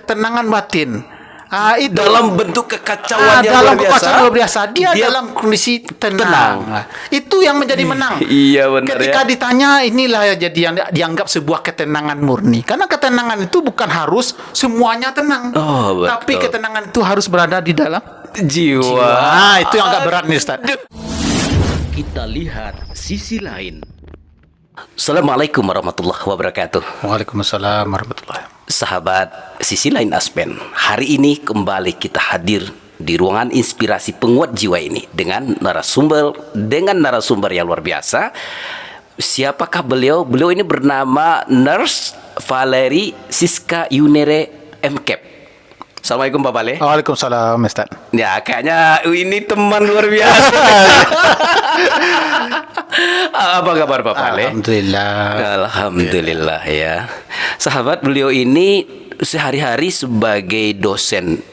ketenangan batin. Itu dalam bentuk kekacauan yang dalam luar biasa. kekacauan luar biasa, dia dalam kondisi tenang. Itu yang menjadi menang. Iya, benar. Ketika ditanya, inilah jadi yang dianggap sebuah ketenangan murni. Karena ketenangan itu bukan harus semuanya tenang. Oh, betul. Tapi ketenangan itu harus berada di dalam jiwa. Itu yang agak berat nih, Ustaz. Kita lihat sisi lain. Assalamualaikum warahmatullahi wabarakatuh. Waalaikumsalam warahmatullahi wabarakatuh. Sahabat sisi lain Aspen, hari ini kembali kita hadir di ruangan inspirasi penguat jiwa ini dengan narasumber yang luar biasa. Siapakah beliau? Beliau ini bernama Nurse Valerie Siska Yunere MCAP. Assalamualaikum Pak Bale. Waalaikumsalam, Ustaz. Ya, kayaknya ini teman luar biasa. Apa kabar Pak Bale? Alhamdulillah ya. Sahabat, beliau ini sehari-hari sebagai dosen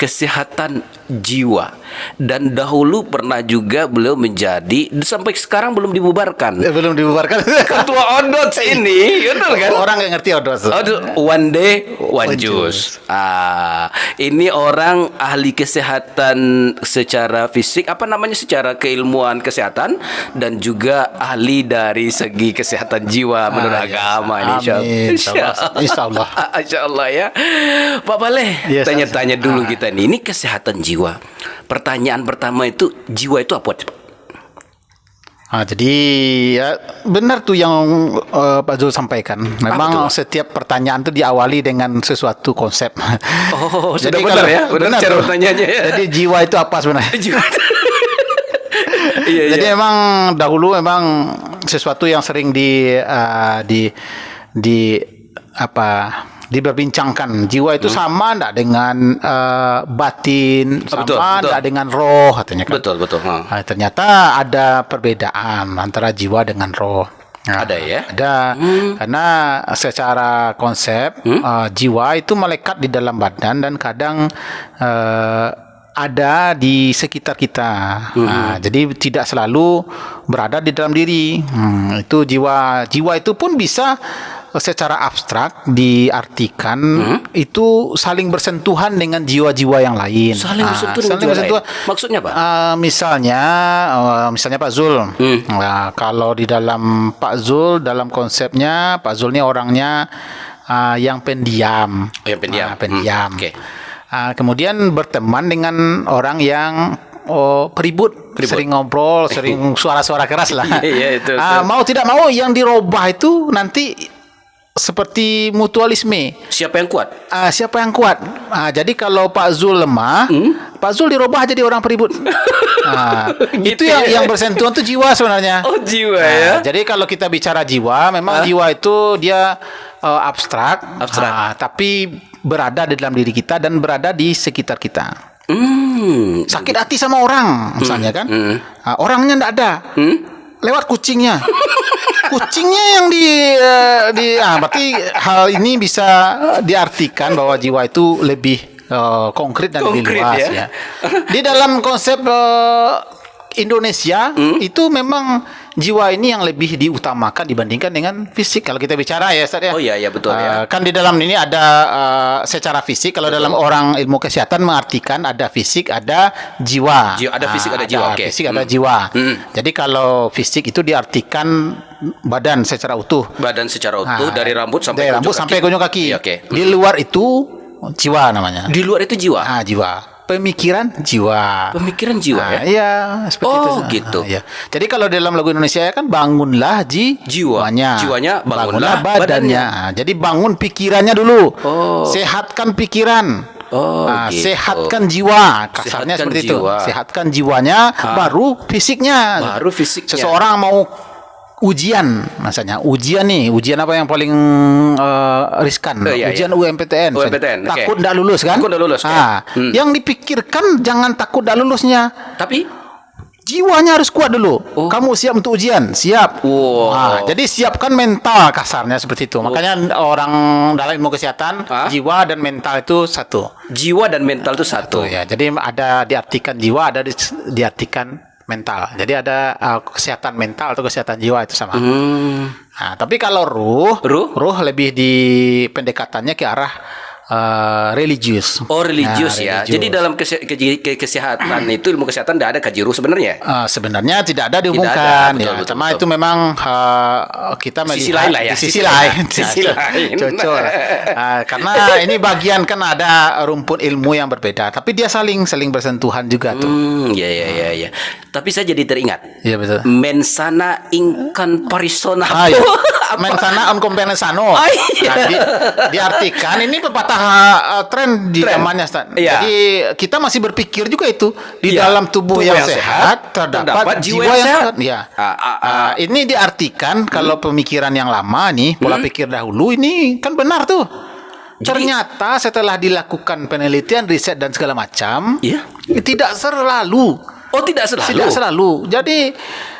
kesehatan jiwa, dan dahulu pernah juga beliau menjadi, sampai sekarang belum dibubarkan. Belum dibubarkan. Ketua ODOT ini, betul kan? Orang yang ngerti ODOT. One day, one juice. Ini orang ahli kesehatan secara fisik, secara keilmuan kesehatan, dan juga ahli dari segi kesehatan jiwa menurut agama. Insya Allah ya. Pak Bale, tanya-tanya dulu kita nih. Ini kesehatan jiwa. Pertanyaan pertama itu, jiwa itu apa? Jadi ya benar tuh yang Pak Zul sampaikan. Memang setiap pertanyaan itu diawali dengan sesuatu konsep. Oh, sudah benar ya? Benar cara pertanyaannya ya. Jadi jiwa itu apa sebenarnya? Jiwa. Jadi memang dahulu memang sesuatu yang sering diperbincangkan. Jiwa itu sama enggak dengan batin, sama enggak dengan roh katanya kan. Betul. Ternyata ada perbedaan antara jiwa dengan roh. Ada ya? Ada. Karena secara konsep jiwa itu melekat di dalam badan dan kadang ada di sekitar kita. Jadi tidak selalu berada di dalam diri. Itu jiwa itu pun bisa secara abstrak diartikan itu saling bersentuhan dengan jiwa-jiwa yang lain. Saling bersentuhan. Maksudnya Pak? Misalnya Pak Zul. Kalau di dalam Pak Zul, dalam konsepnya Pak Zul ini orangnya yang pendiam. Pendiam. Okay. Kemudian berteman dengan orang yang peribut, sering ngobrol, sering suara-suara keras lah. Itu. Mau tidak mau yang dirubah itu nanti seperti mutualisme. Siapa yang kuat? Jadi kalau Pak Zul lemah, Pak Zul dirubah jadi orang peribut. Itu yang bersentuhan itu jiwa sebenarnya. Oh, jiwa ya. Jadi kalau kita bicara jiwa, memang jiwa itu dia abstrak. Tapi berada di dalam diri kita dan berada di sekitar kita. Sakit hati sama orang misalnya kan, orangnya enggak ada, lewat kucingnya. Kucingnya yang berarti hal ini bisa diartikan bahwa jiwa itu lebih konkret dan lebih luas ya. Di dalam konsep Indonesia itu memang jiwa ini yang lebih diutamakan dibandingkan dengan fisik. Kalau kita bicara ya Ustaz ya. Oh iya betul ya. Kan di dalam ini ada secara fisik. Kalau dalam orang ilmu kesehatan mengartikan ada fisik, ada jiwa. Ada fisik, ada jiwa. Oke. Fisik ada jiwa. Jadi kalau fisik itu diartikan badan secara utuh. Dari rambut sampai ujung kaki. Oke. Di luar itu jiwa namanya. Di luar itu jiwa. Jiwa. Pemikiran jiwa ya? Iya, seperti itu. Gitu. Ya. Jadi kalau dalam lagu Indonesia kan bangunlah jiwanya, bangunlah badannya. Jadi bangun pikirannya dulu. Sehatkan pikiran. Sehatkan jiwa. Kasarnya seperti itu. Sehatkan jiwanya, baru fisiknya. Seseorang mau ujian, misalnya ujian apa yang paling riskan? Ujian UMPTN. Takut tidak lulus kan? Yang dipikirkan jangan takut tidak lulusnya, tapi jiwanya harus kuat dulu. Kamu siap untuk ujian? Siap. Jadi siapkan mental, kasarnya seperti itu. Makanya orang dalam ilmu kesehatan, jiwa dan mental itu satu. Jiwa dan mental itu satu. Ya. Jadi ada diartikan jiwa, ada diartikan mental. Jadi ada kesehatan mental atau kesehatan jiwa itu sama. Nah, tapi kalau ruh lebih di pendekatannya ke arah religius. Oh, religius ya. Jadi dalam kesehatan itu, ilmu kesehatan tidak ada kaji ruh sebenarnya. Sebenarnya tidak ada dihubungkan. Betul. Cuma itu memang kita melihat sisi lain lah ya. Sisi lain. Cocok. Karena ini bagian kan ada rumpun ilmu yang berbeda, tapi dia saling bersentuhan juga tuh. Ya. Tapi saya jadi teringat. Iya betul. Mensana ingkan parisona. Mensana on compensano. Diartikan ini pepatah tren di zamannya, Ustaz. Jadi kita masih berpikir juga itu di dalam tubuh yang sehat terdapat jiwa yang sehat. Ini diartikan kalau pemikiran yang lama nih, pola pikir dahulu ini kan benar tuh. Ternyata setelah dilakukan penelitian, riset dan segala macam, tidak selalu. Oh, tidak selalu. Tidak selalu. Jadi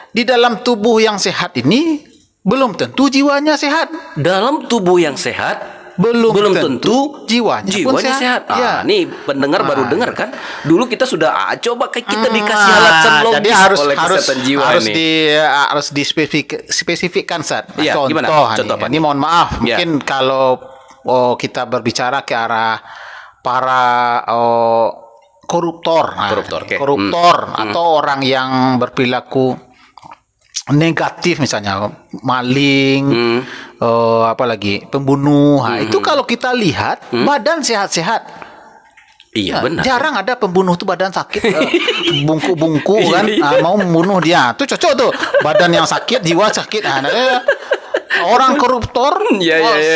di dalam tubuh yang sehat ini belum tentu jiwanya sehat. Dalam tubuh yang sehat belum tentu jiwanya sehat. Nih pendengar baru dengar kan? Dulu kita sudah coba kita dikasih alasan logis jadi oleh kesehatan jiwa harus dispesifikkan, Ustaz. Contoh apa? Ini mohon maaf, mungkin kalau kita berbicara ke arah para koruptor atau orang yang berperilaku negatif, misalnya maling, apalagi pembunuh. Itu kalau kita lihat badan sehat-sehat. Iya, benar. Jarang ada pembunuh tuh badan sakit, bungku-bungku kan, mau membunuh dia. Tuh cocok tuh, badan yang sakit, jiwa sakit. Orang koruptor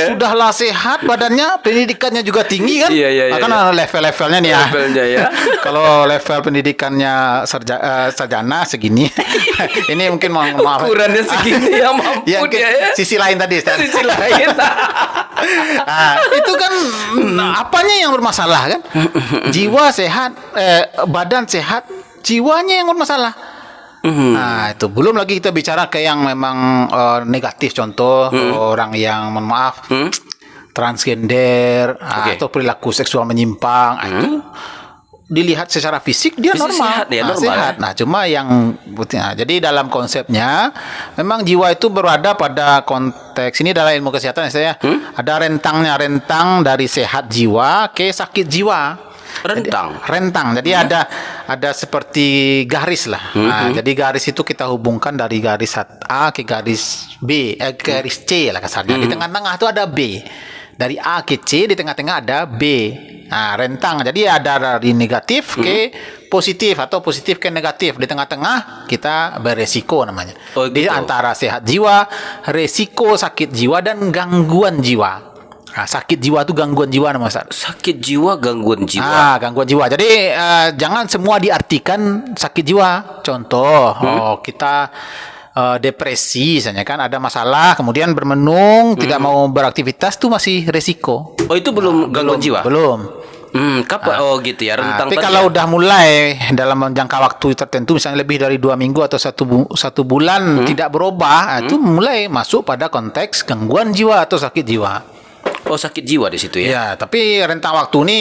sudahlah sehat badannya, pendidikannya juga tinggi kan? Kan level-levelnya nih ya. Kalau level pendidikannya sarjana segini, ini mungkin maaf. Ukurannya segini ya, mampu dia ya. Sisi lain tadi. Sisi lain. Itu kan apanya yang bermasalah kan? Jiwa sehat, badan sehat, jiwanya yang bermasalah. Nah, itu belum lagi kita bicara ke yang memang negatif, contoh orang yang mohon maaf transgender atau perilaku seksual menyimpang. Itu dilihat secara fisik dia normal, sehat. Nah, cuma yang jadi dalam konsepnya memang jiwa itu berada pada konteks ini dalam ilmu kesehatan saya ada rentang dari sehat jiwa ke sakit jiwa. Rentang. Jadi ada seperti garis lah. Jadi garis itu kita hubungkan dari garis A ke garis B, garis C lah kasarnya. Di tengah-tengah itu ada B. Dari A ke C, di tengah-tengah ada B. Nah, rentang. Jadi ada dari negatif ke positif atau positif ke negatif. Di tengah-tengah kita beresiko namanya. Di antara sehat jiwa, resiko sakit jiwa dan gangguan jiwa. Sakit jiwa itu gangguan jiwa namanya, Ustaz. Sakit jiwa, gangguan jiwa. Gangguan jiwa. Jadi jangan semua diartikan sakit jiwa. Contoh, kita depresi misalnya kan, ada masalah kemudian bermenung, tidak mau beraktivitas, itu masih resiko. Oh, itu belum gangguan jiwa? Belum. Kapan? Gitu ya, rentang. Tapi kalau udah mulai dalam jangka waktu tertentu, misalnya lebih dari 2 minggu atau satu bulan tidak berubah, itu mulai masuk pada konteks gangguan jiwa atau sakit jiwa. Oh, sakit jiwa di situ ya? Ya, tapi rentang waktu ini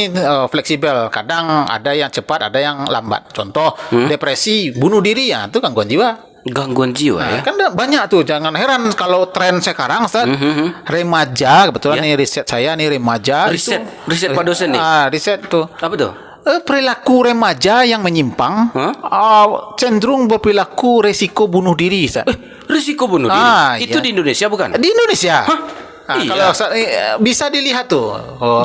fleksibel. Kadang ada yang cepat, ada yang lambat. Contoh, depresi, bunuh diri, ya itu gangguan jiwa. Gangguan jiwa ya? Kan banyak tuh. Jangan heran kalau tren sekarang, Ustaz, remaja, kebetulan nih riset saya nih remaja. Riset Pak dosen nih? Riset tuh. Apa tuh? Perilaku remaja yang menyimpang cenderung berperilaku resiko bunuh diri, Ustaz. Risiko bunuh diri? Itu di Indonesia bukan? Di Indonesia. Iya. Kalau bisa dilihat tuh.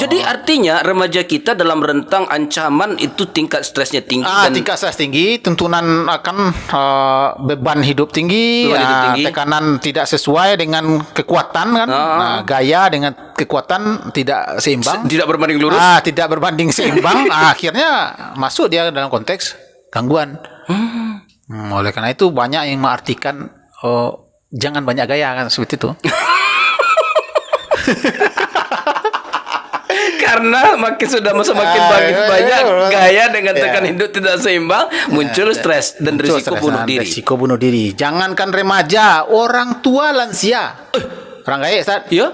Jadi artinya remaja kita dalam rentang ancaman itu tingkat stresnya tinggi. Tingkat stres tinggi, tuntunan akan beban hidup tinggi, tekanan tidak sesuai dengan kekuatan kan. Gaya dengan kekuatan tidak seimbang. Tidak berbanding lurus. Tidak berbanding seimbang. Akhirnya masuk dia dalam konteks gangguan. Oleh karena itu banyak yang mengartikan jangan banyak gaya kan seperti itu. Karena semakin banyak gaya dengan tekan hidup tidak seimbang, muncul stres dan risiko bunuh diri. Risiko bunuh diri. Jangankan remaja, orang tua lansia. Orang gaya, Ustaz. Iya.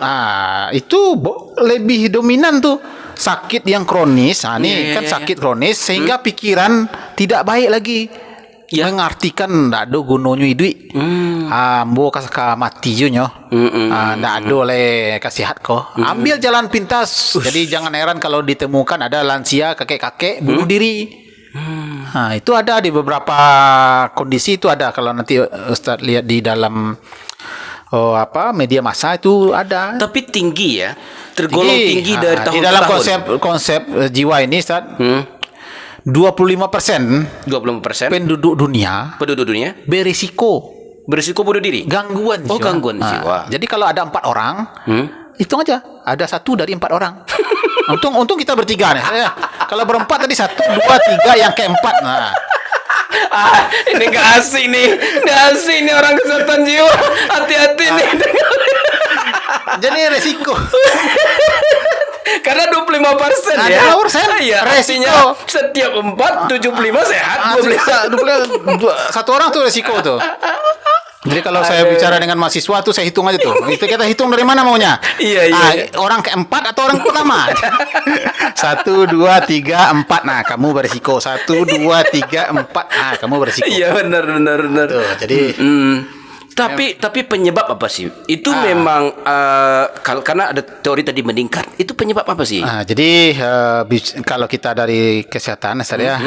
Itu lebih dominan tuh. Sakit yang kronis. Sakit kronis sehingga pikiran tidak baik lagi. mengartikan ndak ada gunanya idui. Ambo kasaka mati junyo. Ndak ada oleh kasihat ko. Ambil jalan pintas. Jadi jangan heran kalau ditemukan ada lansia kakek-kakek bunuh diri. Itu ada di beberapa kondisi itu ada. Kalau nanti Ustaz lihat di dalam media massa itu ada. Tapi tinggi ya. Tergolong tinggi dari tahun di dalam konsep jiwa ini Ustaz. 25% penduduk dunia berisiko bunuh diri. Gangguan jiwa. Gangguan jiwa. Jadi kalau ada 4 orang, hitung aja ada 1 dari 4 orang. Untung kita bertiga nih. Kalau berempat tadi 1, 2, 3 yang keempat. Nah. Ini nggak asing nih orang kesehatan jiwa. Hati-hati nih. Jadi resiko. Karena 25% ya. 25% ya. Resiko setiap 4 75 sehat. 1 orang tuh resiko tuh. Jadi kalau saya bicara dengan mahasiswa tuh saya hitung aja tuh. Itu kita hitung dari mana maunya. Iya. Orang keempat atau orang pertama. 1, 2, 3, 4. Nah, kamu berisiko. 1, 2, 3, 4. Nah, kamu berisiko. Iya benar. Tuh, jadi tapi penyebab apa sih? Itu memang karena ada teori tadi meningkat. Itu penyebab apa sih? Jadi kalau kita dari kesehatan saya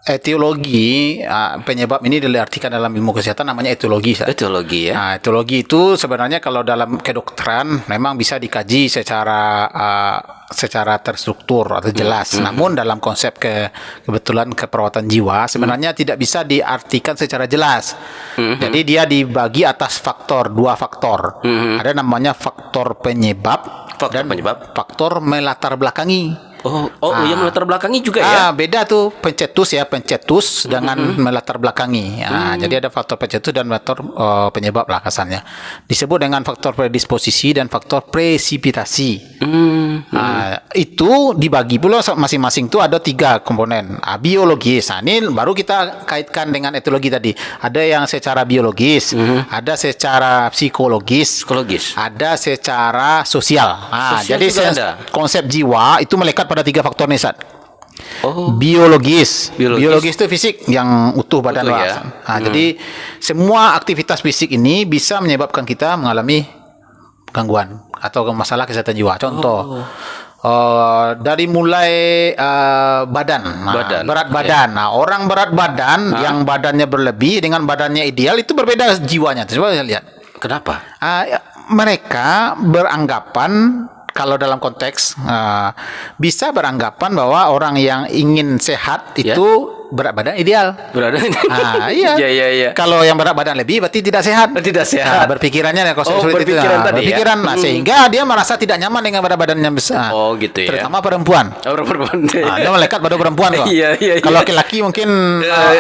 etiologi penyebab ini diartikan dalam ilmu kesehatan namanya etiologi. Etiologi ya. Etiologi itu sebenarnya kalau dalam kedokteran memang bisa dikaji secara terstruktur atau jelas. Namun dalam konsep kebetulan keperawatan jiwa sebenarnya tidak bisa diartikan secara jelas. Jadi dia dibagi atas 2 faktor. Ada namanya faktor penyebab dan faktor melatar belakangi. Yang melatar belakangi juga ya. Beda tuh pencetus dengan melatar belakangi. Jadi ada faktor pencetus dan faktor penyebab lah kasarnya. Disebut dengan faktor predisposisi dan faktor presipitasi. Itu dibagi pula masing-masing tuh ada 3 komponen. Biologis. Ini baru kita kaitkan dengan etiologi tadi. Ada yang secara biologis, ada secara psikologis, ada secara sosial. Jadi konsep jiwa itu melekat pada 3 faktor nih, Sat. Biologis itu fisik yang utuh badan ya. Jadi semua aktivitas fisik ini bisa menyebabkan kita mengalami gangguan atau masalah kesehatan jiwa. Contoh dari mulai badan. Berat badan. Orang berat badan yang badannya berlebih dengan badannya ideal itu berbeda jiwanya. Coba lihat. Kenapa? Mereka beranggapan kalau dalam konteks bisa beranggapan bahwa orang yang ingin sehat itu berat badan ideal. Iya. Kalau yang berat badan lebih berarti tidak sehat. Berpikirannya tadi berpikiran. Sehingga dia merasa tidak nyaman dengan berat badannya besar. Gitu ya. Terutama perempuan. Dia melekat pada perempuan kok. Kalau laki-laki mungkin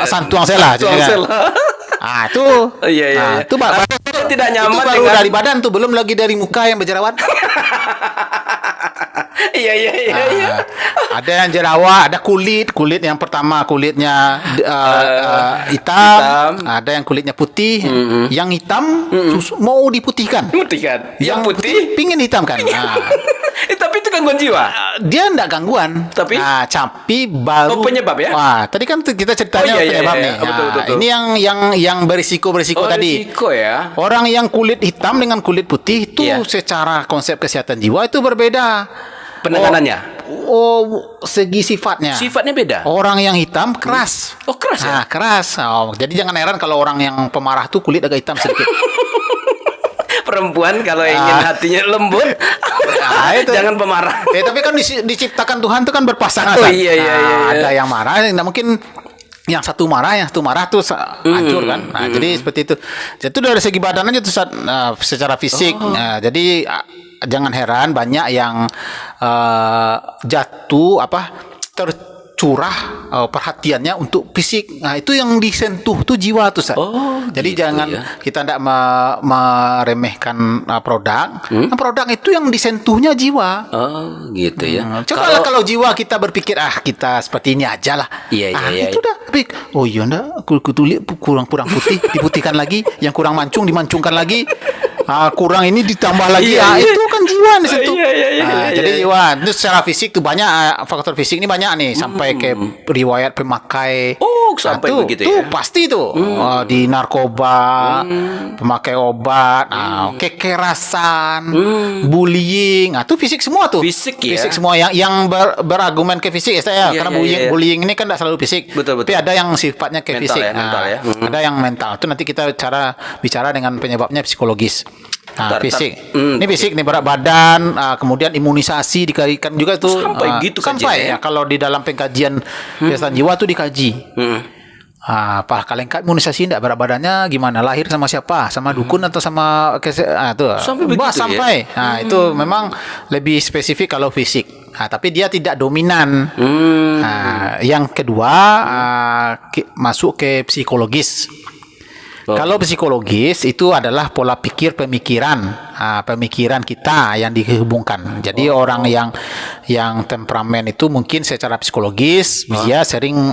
santuang sela. Itu tidak nyaman itu baru dari badan tuh, belum lagi dari muka yang berjerawat. Iya. Ada yang jerawat, ada kulit yang pertama kulitnya hitam, ada yang kulitnya putih, yang hitam mau diputihkan. Yang putih pingin hitam kan. Tapi itu gangguan jiwa. Dia enggak gangguan. Tapi baru penyebab ya. Tadi kan kita ceritanya penyebab nih. Betul. Ini yang berisiko tadi. Risiko ya. Orang yang kulit hitam dengan kulit putih itu secara konsep kesehatan jiwa itu berbeda. Penanganannya. Segi sifatnya. Sifatnya beda. Orang yang hitam keras. Keras ya. Keras. Jadi jangan heran kalau orang yang pemarah tuh kulit agak hitam sedikit. Perempuan kalau ingin hatinya lembut, itu. Jangan pemarah. Tapi kan diciptakan Tuhan itu kan berpasangan. Iya. Ada yang marah, nah mungkin yang satu marah tuh hancur kan. Jadi seperti itu. Itu dari segi badannya itu secara fisik. Jadi jangan heran banyak yang tercurah perhatiannya untuk fisik. Itu yang disentuh tuh jiwa tuh. Jadi gitu jangan kita tidak meremehkan produk. Produk itu yang disentuhnya jiwa. Gitu ya. Coba kalau jiwa kita berpikir kita seperti ini aja lah. Iya. Itu dah. Enggak, kulit kurang putih diputihkan lagi, yang kurang mancung dimancungkan lagi. Kurang ini ditambah lagi. Itu kan jiwa di situ. Jadi jiwa itu secara fisik tuh banyak faktor fisik ini banyak nih sampai ke riwayat pemakai. Sampai tuh, begitu tuh ya. pasti tuh di narkoba, pemakai obat, kekerasan, bullying, itu fisik semua tuh. Fisik ya. Fisik semua yang berargumen ke fisik ya saya. Iya, Karena iya, iya. bullying ini kan tidak selalu fisik. Betul. Tapi ada yang sifatnya ke Mental fisik. ya, mental ya. Ada yang mental. Itu nanti kita bicara dengan penyebabnya psikologis. Fisik. Ini fisik nih, berat badan, kemudian imunisasi dikaitkan juga tuh. Sampai gitu sampai kajiannya. ya kalau di dalam pengkajian kesehatan jiwa tuh dikaji. Apa kalian imunisasi enggak, berat badannya gimana, lahir sama siapa, sama dukun atau sama tuh. Sampai begitu sampai. ya? Itu memang lebih spesifik kalau fisik. Tapi dia tidak dominan. Yang kedua masuk ke psikologis. Kalau psikologis itu adalah pola pikir pemikiran kita yang dihubungkan. Jadi orang yang temperamen itu mungkin secara psikologis dia sering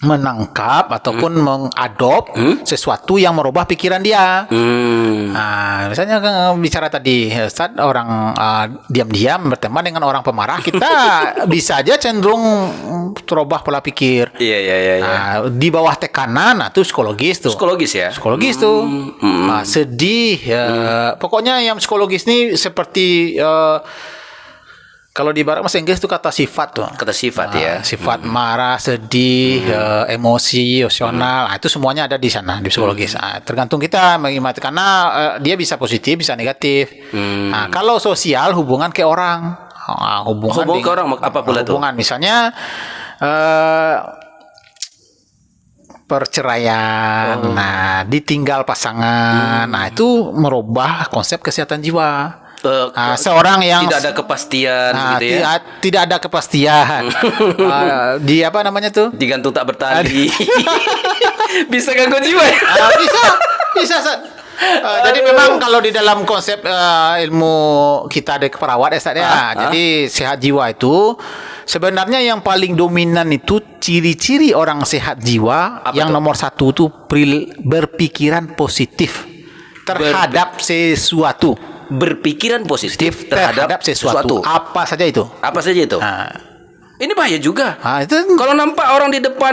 menangkap ataupun mengadop sesuatu yang merubah pikiran dia. Misalnya bicara tadi, saat orang diam-diam berteman dengan orang pemarah, kita bisa aja cenderung terubah pola pikir. Iya. Di bawah tekanan, itu psikologis tuh. Psikologis ya. Psikologis tuh. Sedih, pokoknya yang psikologis ini seperti kalau di bahasa Inggris itu kata sifat tuh. Kata sifat ya. Sifat marah, sedih, emosi, emosional. Itu semuanya ada di sana di psikologis. Tergantung kita menghormati, karena dia bisa positif, bisa negatif. Kalau sosial, hubungan ke orang. Hubungan ke orang apa pula tuh? Hubungan misalnya perceraian, ditinggal pasangan. Itu merubah konsep kesehatan jiwa. Seorang yang tidak ada kepastian gitu ya. Tidak ada kepastian. Di apa namanya tuh? Digantung tak bertali. Bisa gangguan jiwa ya? Bisa. Jadi memang kalau di dalam konsep ilmu kita ada keperawat jadi sehat jiwa itu sebenarnya yang paling dominan itu ciri-ciri orang sehat jiwa. Apa yang nomor satu itu berpikiran positif terhadap sesuatu. Berpikiran positif terhadap sesuatu. Apa saja itu? Ini bahaya juga. Itu kalau nampak orang di depan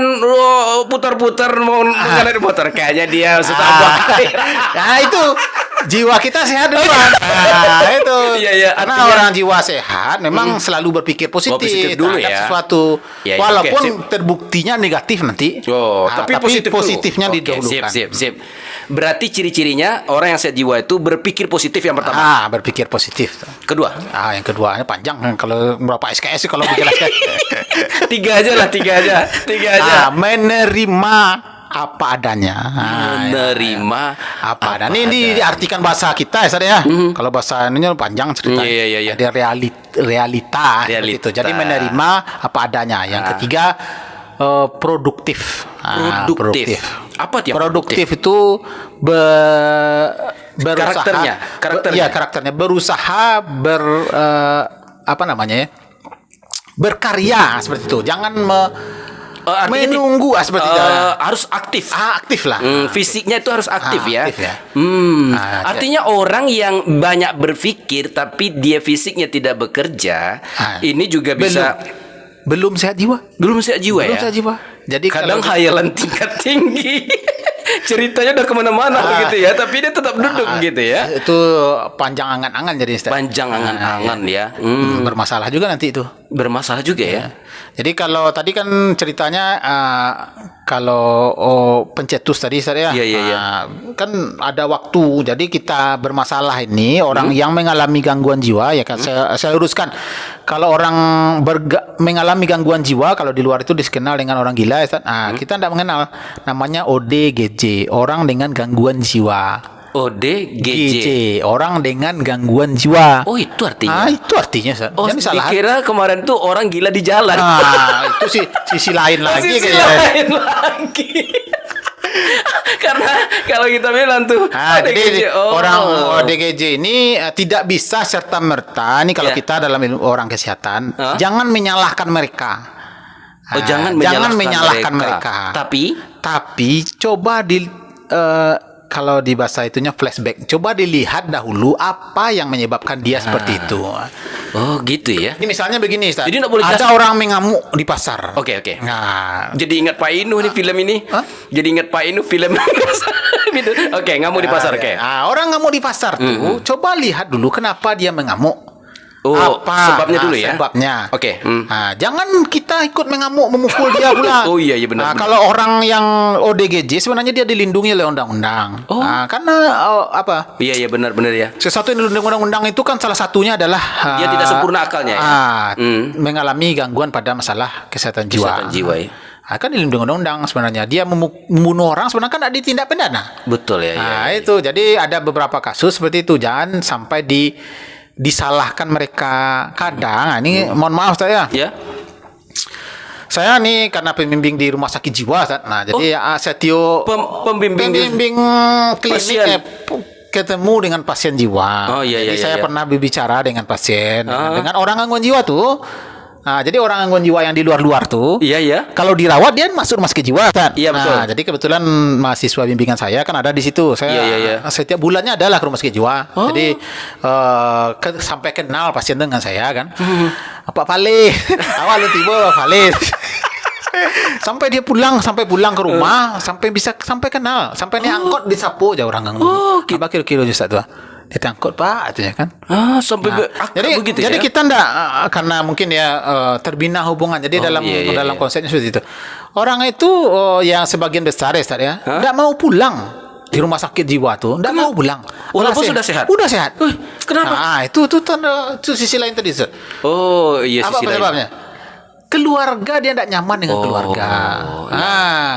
putar-putar mau mengenai motor, kayaknya dia sudah itu jiwa kita sehat duluan. Itu. Iya, karena artinya, orang jiwa sehat memang selalu berpikir positif dulu terhadap sesuatu. Walaupun terbuktinya negatif nanti. Tapi positifnya didahulukan. Sip. Berarti ciri-cirinya orang yang sehat jiwa itu berpikir positif yang pertama. Berpikir positif. Kedua. Yang kedua ini panjang, kalau berapa SKS sih kalau dijelaskan. Tiga aja. Menerima apa adanya. Menerima apa adanya. Ini diartikan bahasa kita ya. Kalau bahasa ini panjang ceritanya. Iya. Ada realita. Gitu. Jadi menerima apa adanya. Yang ketiga produktif. Produktif. Apa dia? Produktif itu berusaha. Karakternya berusaha berkarya seperti itu. Jangan menunggu seperti itu. Harus aktif. Aktif lah. Fisiknya itu harus aktif ya. Aktif ya. Artinya orang yang banyak berpikir tapi dia fisiknya tidak bekerja, ini juga bisa belum sehat jiwa. Belum sehat jiwa. Jadi kadang hayalan tingkat tinggi. Ceritanya udah kemana-mana begitu ya, tapi dia tetap duduk gitu ya. Itu panjang angan-angan jadi panjang angan-angan ya. Bermasalah juga nanti itu. Bermasalah juga ya. Jadi kalau tadi kan ceritanya kalau pencetus tadi saya kan ada waktu. Jadi kita bermasalah ini orang yang mengalami gangguan jiwa ya kan. Saya uruskan. Kalau orang mengalami gangguan jiwa, kalau di luar itu dikenal dengan orang gila ya. Kita tidak mengenal, namanya ODGJ, orang dengan gangguan jiwa. ODGJ, orang dengan gangguan jiwa. Oh, itu artinya. Itu artinya. Jangan salah. Dikira kemarin tuh orang gila di jalan. Itu sisi lain lagi. Lain lagi. Karena kalau kita bilang tuh jadi orang ODGJ ini tidak bisa serta-merta ini kalau kita dalam ilmu orang kesehatan jangan menyalahkan mereka. Jangan menyalahkan mereka. Tapi coba kalau di bahasa itunya flashback. Coba dilihat dahulu apa yang menyebabkan dia seperti itu. Oh, gitu ya. Ini misalnya begini, Ustaz. Jadi nggak boleh ada orang mengamuk di pasar. Oke. Nah, Jadi ingat Pak Inu nih film ini. Jadi ingat Pak Inu film. Oke, ngamuk di pasar. Oke. Orang ngamuk di pasar tuh, coba lihat dulu kenapa dia mengamuk. Oh, apa sebabnya dulu ya. Sebabnya. Oke. Nah, jangan kita ikut mengamuk memukul dia pula. Oh iya benar. Nah, kalau orang yang ODGJ sebenarnya dia dilindungi oleh undang-undang. Oh. Nah, karena apa? Iya benar ya. Sesuatu yang dilindungi undang-undang itu kan salah satunya adalah Dia tidak sempurna akalnya ya. Mengalami gangguan pada masalah kesehatan jiwa. Kesehatan jiwa ya. Kan dilindungi undang-undang sebenarnya. Dia membunuh orang sebenarnya kan ada ditindak pidana. Betul ya. Nah, itu. Jadi ada beberapa kasus seperti itu. Jangan sampai disalahkan mereka. Kadang ini mohon maaf saya. Ya. Saya nih karena pembimbing di rumah sakit jiwa, Ustaz. Nah, jadi Setio pembimbing klinik ketemu dengan pasien jiwa. Oh iya. Jadi saya iya. pernah berbicara dengan pasien dengan orang gangguan jiwa tuh. Nah, jadi orang gangguan jiwa yang di luar-luar tuh, Iya. kalau dirawat dia masuk rumah sakit jiwa, kan? Iya, betul. Nah, jadi kebetulan mahasiswa bimbingan saya kan ada di situ. Saya Iya. setiap bulannya adalah ke rumah sakit jiwa. Jadi sampai kenal pasien dengan saya kan. Pak Pale, awal lu tiba Pak Pale. Sampai pulang ke rumah, sampai kenal, sampai nih angkot disapu aja orang gangguan. Apa kira-kira Ustaz tuh? Dia angkot Pak, itu ya kan. Sampai begitu jadi ya. kita ndak karena mungkin ya terbina hubungan. Jadi dalam konsepnya seperti itu. Orang itu yang sebagian besar ya Ustaz ya, ndak mau pulang di rumah sakit jiwa tuh, ndak mau pulang. Walaupun sudah sehat. Udah sehat. Kenapa? Nah, itu tanda itu sisi lain tadi Ustaz. Oh, iya Apa sisi lain. sebabnya? Keluarga dia tidak nyaman dengan keluarga.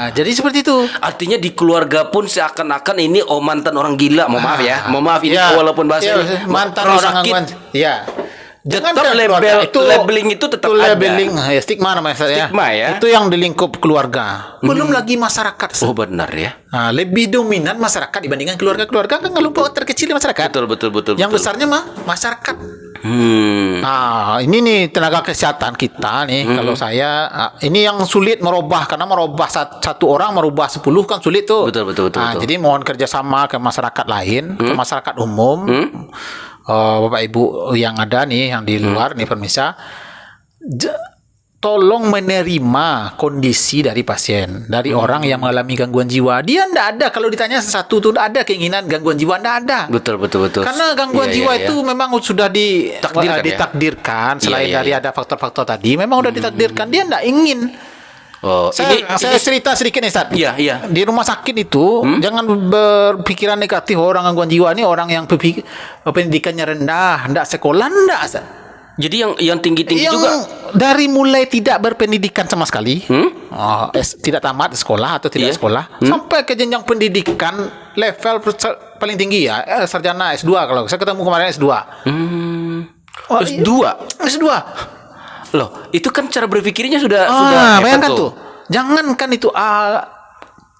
Jadi seperti itu. Artinya di keluarga pun seakan-akan ini mantan orang gila. Mohon maaf ini walaupun bahasanya mantan orang gangguan. Iya. Tetap labeling itu tetap ada. Labeling stigma namanya saya. Stigma ya. Itu yang di lingkup keluarga. Belum lagi masyarakat. Oh benar ya. Nah, lebih dominan masyarakat dibandingkan keluarga-keluarga kan kelompok terkecil di masyarakat. Betul. Yang besarnya masyarakat. Nah, ini nih tenaga kesehatan kita nih. Kalau saya ini yang sulit merubah karena merubah satu orang merubah 10 kan sulit tuh. Betul. Jadi mohon kerjasama ke masyarakat lain, ke masyarakat umum. Bapak Ibu yang ada nih yang di luar nih pemirsa, tolong menerima kondisi dari pasien, dari orang yang mengalami gangguan jiwa. Dia ndak ada kalau ditanya satu tuh ada keinginan gangguan jiwa ndak ada. Betul. Karena gangguan jiwa itu memang sudah ditakdirkan selain dari ada faktor-faktor tadi, memang udah ditakdirkan dia ndak ingin. Saya cerita sedikit nih Ustaz. Iya. Di rumah sakit itu jangan berpikiran negatif orang gangguan jiwa ini orang yang pendidikannya rendah, ndak sekolah ndak Ustaz. Jadi yang tinggi-tinggi juga dari mulai tidak berpendidikan sama sekali, tidak tamat sekolah atau tidak sekolah, sampai ke jenjang pendidikan level paling tinggi ya, sarjana S2 kalau saya ketemu kemarin S2. S2. Loh, itu kan cara berpikirnya sudah bayangkan tuh. Jangankan itu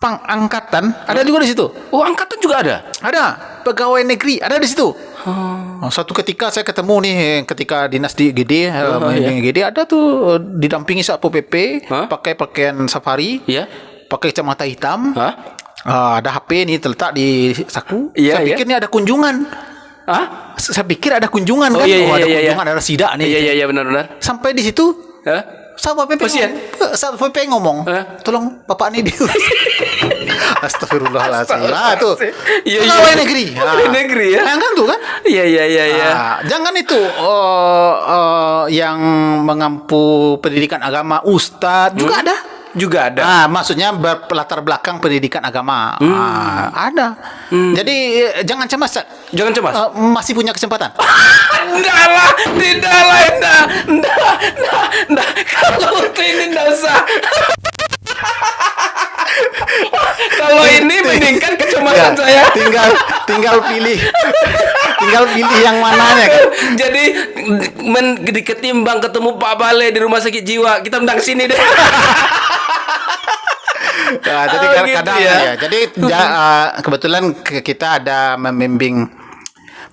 angkatan ada juga di situ. Oh, angkatan juga ada. Ada pegawai negeri ada di situ. Suatu ketika saya ketemu nih ketika dinas di GD, GD ada tuh didampingi Satpol PP pakai pakaian safari, pakai kacamata hitam, ada HP nih terletak di saku. Saya pikir ini ada kunjungan. Saya pikir ada kunjungan kan? Ada kunjungan, ada sidak nih. Iya benar. Sampai di situ, Satpol PP ngomong, tolong bapak ini diurus. Astagfirullahaladzim. Tuh. Pegawai negeri. Pegawai negeri ya. Yang kan tuh kan? Iya. Jangan itu yang mengampu pendidikan agama, ustadz juga ada. Maksudnya berlatar belakang pendidikan agama. Ada. Jadi jangan cemas. Masih punya kesempatan. Tidak lah. Kalau ini tidak usah. Kalau ini mendingkan kecemasan saya. Tinggal pilih yang mananya kan. Jadi ketimbang ketemu Pak Bale di rumah sakit jiwa, kita undang sini deh. Jadi kadang-kadang ya. Jadi kebetulan kita ada membimbing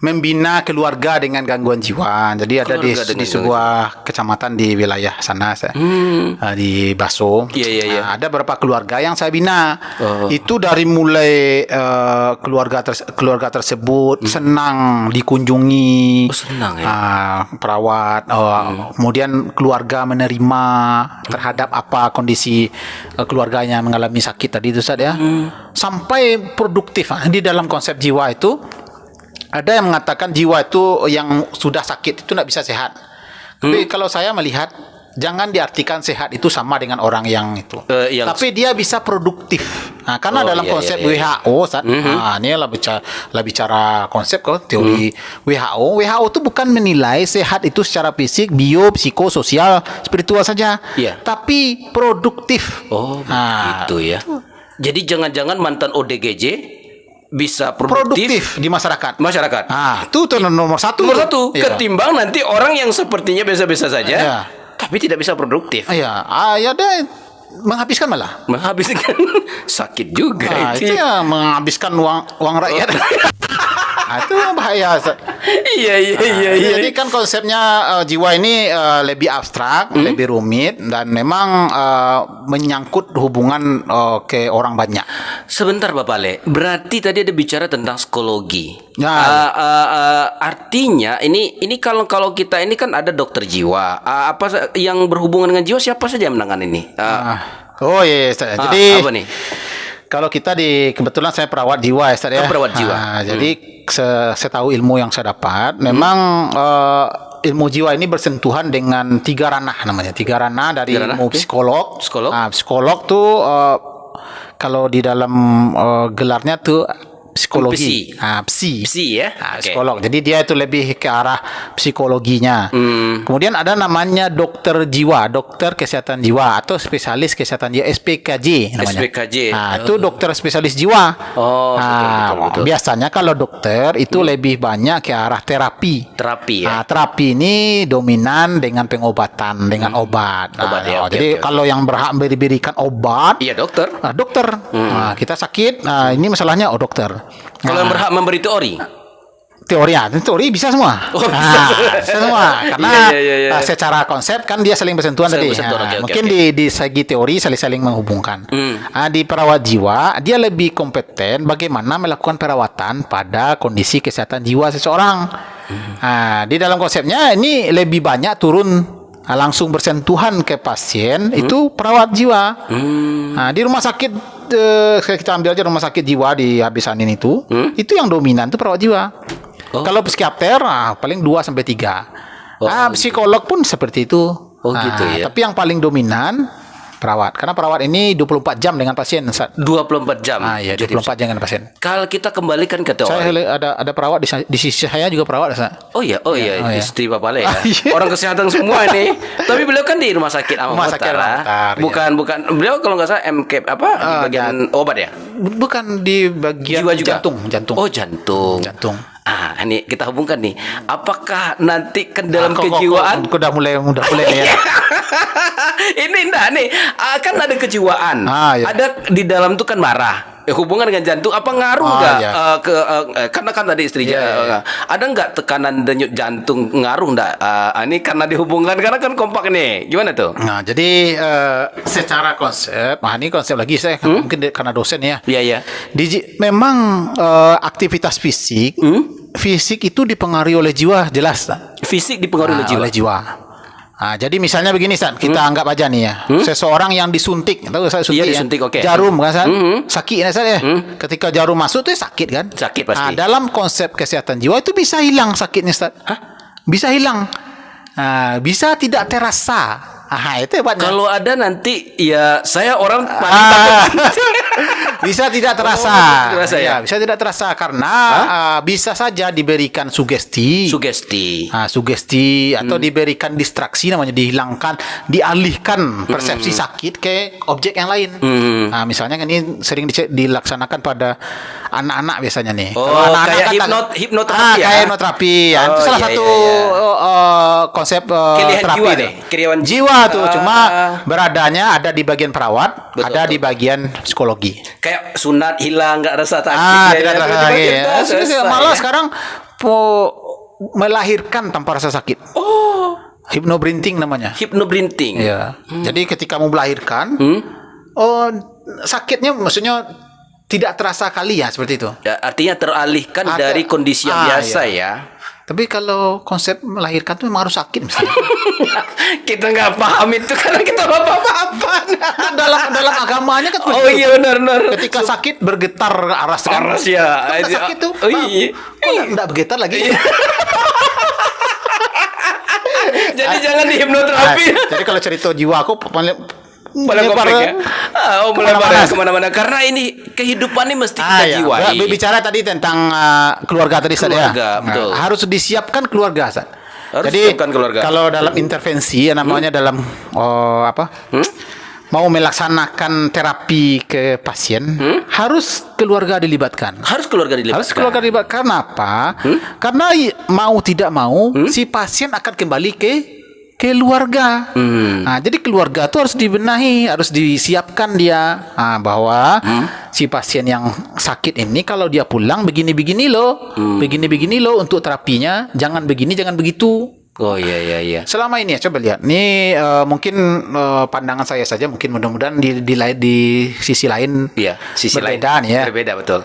membina keluarga dengan gangguan jiwa. Jadi ada di sebuah kecamatan di wilayah sana, di Baso. Ada beberapa keluarga yang saya bina. Itu dari mulai keluarga tersebut senang dikunjungi, perawat, kemudian keluarga menerima terhadap apa kondisi keluarganya mengalami sakit tadi itu, Ustaz, ya. Sampai produktif. Di dalam konsep jiwa itu ada yang mengatakan jiwa itu yang sudah sakit itu tidak bisa sehat. Tapi kalau saya melihat, jangan diartikan sehat itu sama dengan orang yang itu. Tapi dia bisa produktif. Nah, karena dalam konsep WHO, Ustaz, ini lah bicara konsep teori WHO. WHO itu bukan menilai sehat itu secara fisik, bio, psikososial, spiritual saja, tapi produktif. Begitu ya. Jadi jangan-jangan mantan ODGJ bisa produktif di masyarakat. Itu nomor satu. Ketimbang nanti orang yang sepertinya biasa-biasa saja, tapi tidak bisa produktif. Ada menghabiskan malah. Sakit juga itu ya, menghabiskan uang rakyat. Itu bahaya. Jadi kan konsepnya jiwa ini lebih abstrak, lebih rumit, dan memang menyangkut hubungan ke orang banyak. Sebentar Bapak Le, berarti tadi ada bicara tentang psikologi. Artinya ini kalau kita ini kan ada dokter jiwa. Apa yang berhubungan dengan jiwa, siapa saja yang menangani ini? Jadi apa nih? Kalau kita kebetulan saya perawat jiwa, Ustaz, ya. Perawat jiwa. Jadi saya tahu ilmu yang saya dapat, memang ilmu jiwa ini bersentuhan dengan 3 ranah namanya. 3 ranah dari ilmu psikolog. Psikolog tuh kalau di dalam gelarnya tuh psikologi. Psi ya. Psikolog. Jadi dia itu lebih ke arah psikologinya. Kemudian ada namanya dokter jiwa, dokter kesehatan jiwa atau spesialis kesehatan jiwa, SPKJ namanya. SPKJ. Itu dokter spesialis jiwa. Betul. Biasanya kalau dokter itu lebih banyak ke arah terapi. Terapi ini dominan dengan pengobatan, dengan obat. Jadi kalau yang berhak diberikan obat, dokter. Kita sakit, ini masalahnya dokter. Kalau yang berhak memberi teori bisa semua. Semua. Karena secara konsep kan dia saling bersentuhan tadi. Mungkin di segi teori saling menghubungkan. Di perawat jiwa dia lebih kompeten bagaimana melakukan perawatan pada kondisi kesehatan jiwa seseorang. Di dalam konsepnya ini lebih banyak turun langsung bersentuhan ke pasien, itu perawat jiwa. Di rumah sakit kita ambil aja rumah sakit jiwa di Habisanin itu yang dominan itu perawat jiwa. Kalau psikiater paling 2-3. Psikolog pun seperti itu. Gitu ya. Tapi yang paling dominan perawat. Karena perawat ini 24 jam dengan pasien. 24 jam. 24 jam dengan pasien. Kalau kita kembalikan ke teori. Saya ada perawat di sisi saya juga perawat, Ustaz. Oh iya, istri Bapak Le ya. Orang kesehatan semua ini. Tapi beliau kan di rumah sakit Amatar. Bukan beliau kalau nggak salah MK di bagian obat ya? Bukan, di bagian jiwa juga. Jantung. Oh, jantung. Ini kita hubungkan nih. Apakah nanti kan dalam kejiwaan udah mulai ya. Ini enggak nih, kan ada kejiwaan. Ada di dalam tuh kan marah. Hubungan dengan jantung apa ngaruh nggak karena kan tadi istri ada nggak tekanan denyut jantung ngaruh nggak? Ini karena dihubungkan karena kan kompak nih. Gimana tuh? Jadi secara konsep, ini konsep lagi saya mungkin karena dosen ya. Iya. Memang aktivitas fisik itu dipengaruhi oleh jiwa, jelas. Fisik dipengaruhi oleh jiwa. Jadi misalnya begini, San, kita anggap aja nih ya, seseorang yang disuntik, tahu saya suntik, jarum kan, San, sakit ya, San, ya. Ketika jarum masuk tuh sakit kan? Sakit pasti. Dalam konsep kesehatan jiwa itu bisa hilang sakitnya, San. Bisa hilang, bisa tidak terasa. Itu hebatnya. Kalau ada nanti ya saya orang paling takut. Bisa tidak terasa. Bisa tidak terasa karena bisa saja diberikan sugesti atau diberikan distraksi, namanya dihilangkan, dialihkan persepsi sakit ke objek yang lain. Misalnya kan ini sering dilaksanakan pada anak-anak biasanya nih. Kayak hipnoterapi. Kayak hipnoterapi. Itu salah satu konsep terapi jiwa tuh. Cuma beradanya ada di bagian perawat, ada di bagian psikologi. Kayak sunat hilang, nggak rasa sakit. Tidak rasa sakit. Malah sekarang melahirkan tanpa rasa sakit. Oh, Hypnobirthing namanya. hypnobirthing. Ya. Jadi ketika mau melahirkan, sakitnya maksudnya tidak terasa kali ya seperti itu. Ya, artinya teralihkan dari kondisi yang biasa ya. Tapi kalau konsep melahirkan itu memang harus sakit misalnya. Kita nggak paham itu karena kita apa-apa. dalam agamanya kan Oh iya benar. ketika sakit bergetar aras kan. Aras ya. Kan sakit tuh. Oh iya. Kok enggak bergetar lagi? Jadi jangan dihipnoterapi. Jadi kalau cerita jiwa aku paling komplek ya. Melebar ya kemana-mana. Karena ini kehidupan ini mesti kita jiwai. Bicara tadi tentang keluarga tadi, Ustaz, ya. Betul. Harus disiapkan keluarga, Ustaz. Harus Jadi siapkan keluarga. kalau dalam intervensi namanya dalam mau melaksanakan terapi ke pasien, harus keluarga dilibatkan. Harus keluarga dilibatkan. Kenapa? Karena mau tidak mau si pasien akan kembali ke keluarga. Nah, jadi keluarga itu harus dibenahi, harus disiapkan dia bahwa si pasien yang sakit ini kalau dia pulang begini-begini loh, begini-begini loh untuk terapinya, jangan begini, jangan begitu. Oh iya. Selama ini ya, coba lihat. Ini mungkin pandangan saya saja, mungkin mudah-mudahan di sisi lain berbeda nih ya. Berbeda betul.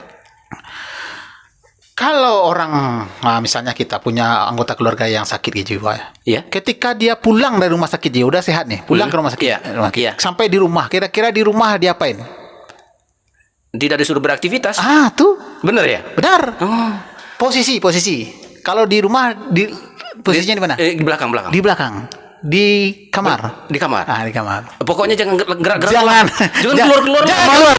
Kalau orang, misalnya kita punya anggota keluarga yang sakit jiwa, ya. Ketika dia pulang dari rumah sakit, dia udah sehat nih, pulang ke rumah sakit, sampai di rumah, kira-kira di rumah dia apain? Tidak disuruh beraktivitas. Tuh, benar ya? Benar. Posisi. Kalau di rumah, posisinya di mana? Di belakang. Di belakang. Di kamar. Di kamar. Di kamar. Pokoknya jangan gerak-gerak. Jangan keluar. Jangan keluar.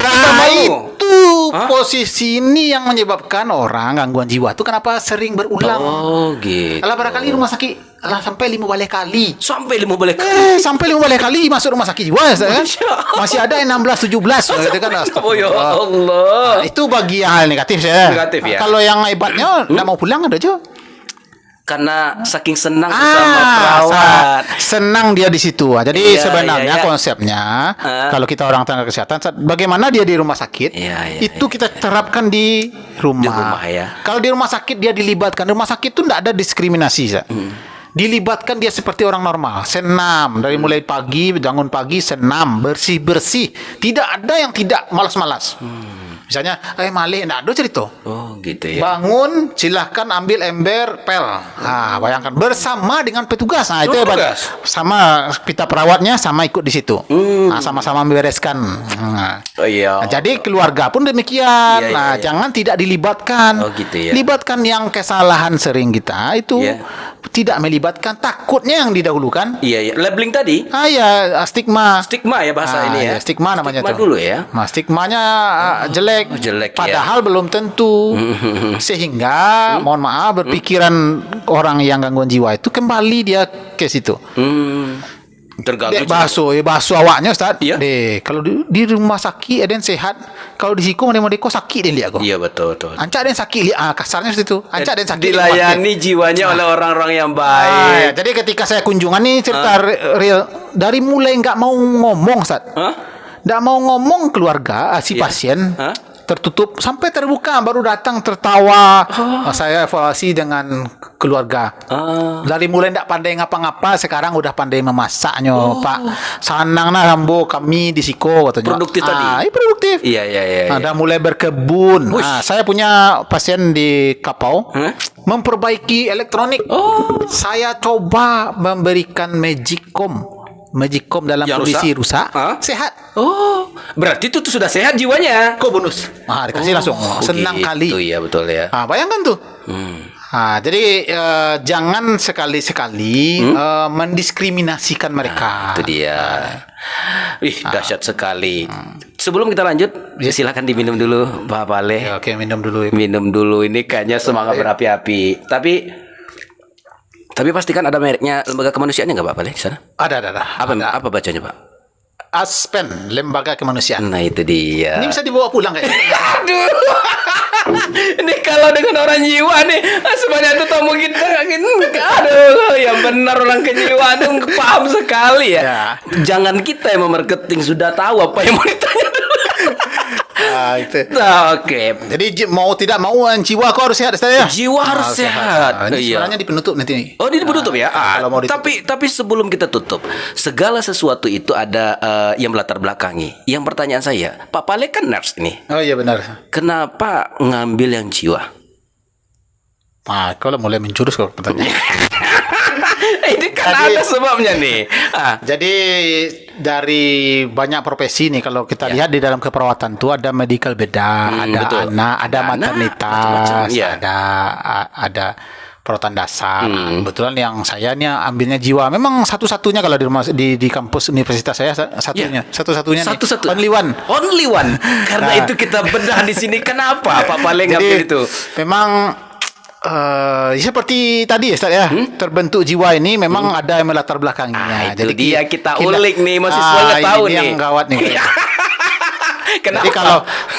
Itu posisi ini yang menyebabkan orang gangguan jiwa itu kenapa sering berulang. Oh gitu. Alah barangkali rumah sakit sampai 5 kali. Sampai 5 kali. Sampai 5 kali masuk rumah sakit jiwa ya, kan? Masih ada yang 16 17 gitu kan. Oh ya Allah. Itu bagi yang hal negatif ya. Negatif ya. Kalau yang hebatnya enggak mau pulang ada aja. Karena saking senang bersama perawat. Senang dia di situ. Jadi sebenarnya konsepnya kalau kita orang tenaga kesehatan, bagaimana dia di rumah sakit, itu kita terapkan di rumah. Di rumah ya. Kalau di rumah sakit dia dilibatkan. Rumah sakit itu tidak ada diskriminasi. Dilibatkan dia seperti orang normal. Senam dari mulai pagi, bangun pagi senam, bersih. Tidak ada yang tidak malas-malas. Misalnya, malih, enggak ada cerita. Oh, gitu ya. Bangun, silahkan ambil ember, pel. Bayangkan bersama dengan petugas. Itu sama pita perawatnya sama ikut di situ. Sama-sama membereskan. Oh iya. Jadi keluarga pun demikian. Jangan tidak dilibatkan. Oh, gitu ya. Libatkan yang kesalahan sering kita itu tidak melibatkan, takutnya yang didahulukan. Iya. Labeling tadi. Stigma. Stigma ya bahasa ini ya. Stigma namanya tuh. Stigma dulu ya. Stigmanya jelek. Padahal belum tentu. Sehingga mohon maaf berpikiran orang yang gangguan jiwa itu kembali dia ke situ. Terganggu. Basuh awaknya Ustaz. Iya. Kalau di rumah sakit ada yang sehat, kalau di siku mendeko sakit dia lihat kok. Iya betul. Ancak ada yang sakit, kasarnya seperti itu. Ancak ada yang sakit. Dilayani jiwanya oleh orang-orang yang baik. Jadi ketika saya kunjungan nih cerita real, dari mulai nggak mau ngomong Ustaz. Nggak mau ngomong keluarga si pasien. Tertutup sampai terbuka, baru datang tertawa. Saya evaluasi dengan keluarga. Dari mulai tidak pandai ngapa-ngapa, sekarang udah pandai memasaknya, Pak. Sanang nah rambo kami di Siko katanya. Produktif tadi. Produktif. Iya. Ada mulai berkebun. Saya punya pasien di Kapau, memperbaiki elektronik. Saya coba memberikan Magicom dalam kondisi rusak, sehat. Oh, berarti itu sudah sehat jiwanya. Kok bonus? Dikasih langsung. Senang kali. Itu ya betul ya. Bayangkan tuh. Jadi jangan sekali-sekali mendiskriminasikan mereka. Itu dia. Dahsyat sekali. Sebelum kita lanjut, silakan diminum dulu, Pak Paleh. Oke, minum dulu. Minum dulu. Ini kayaknya semangat berapi-api. Tapi pastikan ada mereknya lembaga kemanusiaannya nggak Pak Paleh di sana? Ada. Apa bacanya Pak? Aspen, lembaga kemanusiaan. Nah itu dia. Ini bisa dibawa pulang kayaknya. Aduh. Ini kalau dengan orang jiwa nih, sebanyak itu tamu kita aduh, yang benar orang kejiwaan itu paham sekali ya. Jangan kita yang memarketing sudah tahu apa yang mau ditanya dulu. Itu. Oke. Jadi mau tidak mau jiwa kau harus sehat, Ustaz ya. Jiwa harus sehat. Ini sebenarnya di penutup nanti. Oh, ini penutup ya. Kalau mau ditutup. Tapi sebelum kita tutup, segala sesuatu itu ada yang melatar belakangi. Yang pertanyaan saya, Pak Pale kan nurse ini. Oh iya benar. Kenapa ngambil yang jiwa? Nah, kalau mulai menjurus kalau pertanyaan. Ini kan ada sebabnya nih. Jadi dari banyak profesi nih kalau kita lihat di dalam keperawatan itu ada medical bedah, ada betul. anak, ada maternitas, ya. ada perawatan dasar. Kebetulan yang saya nih ambilnya jiwa. Memang satu-satunya kalau di rumah di kampus universitas saya satunya. Satu-satunya nih. Satu-satu. Only one. Only one. Karena itu kita bedah di sini. Kenapa Pak Pale ngambil itu? Memang seperti tadi ya Ustaz ya, terbentuk jiwa ini memang ada yang melatar belakangnya. Jadi dia kita ulik nih, mahasiswa nggak tahu ini nih. yang gawat nih. Kenapa? Jadi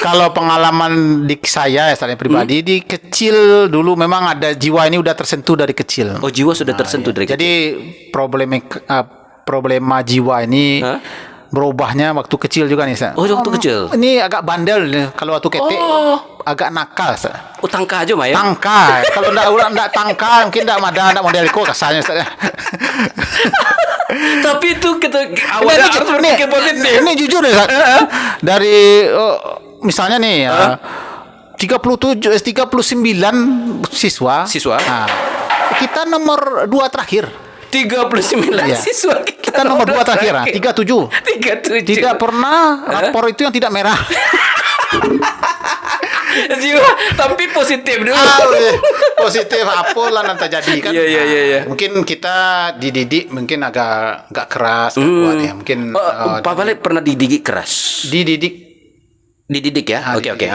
kalau pengalaman di saya Ustaz pribadi di kecil dulu memang ada jiwa ini udah tersentuh dari kecil. Oh, jiwa sudah tersentuh dari kecil. Jadi problema jiwa ini berubahnya waktu kecil juga nih Ustaz. Oh, waktu kecil. Ini agak bandel nih. Kalau waktu ketek agak nakal Ustaz. Oh, tangka aja mah ya. Tangka. Kalau enggak tangka mungkin enggak model kok kasarnya Ustaz. Tapi itu kita awalnya harus berpikir positif. Ini jujur ya Ustaz. Dari misalnya nih 39 siswa. Nah, kita nomor 2 terakhir. 39 siswa kita nomor 2 terakhir. 37. Tidak pernah rapor itu yang tidak merah. Jiwa, tapi positif dulu. Positif apalah nanti jadi kan. Iya. Mungkin kita dididik mungkin agak keras kuat ya. Mungkin Pak Pale pernah dididik keras. Dididik ya. Oke.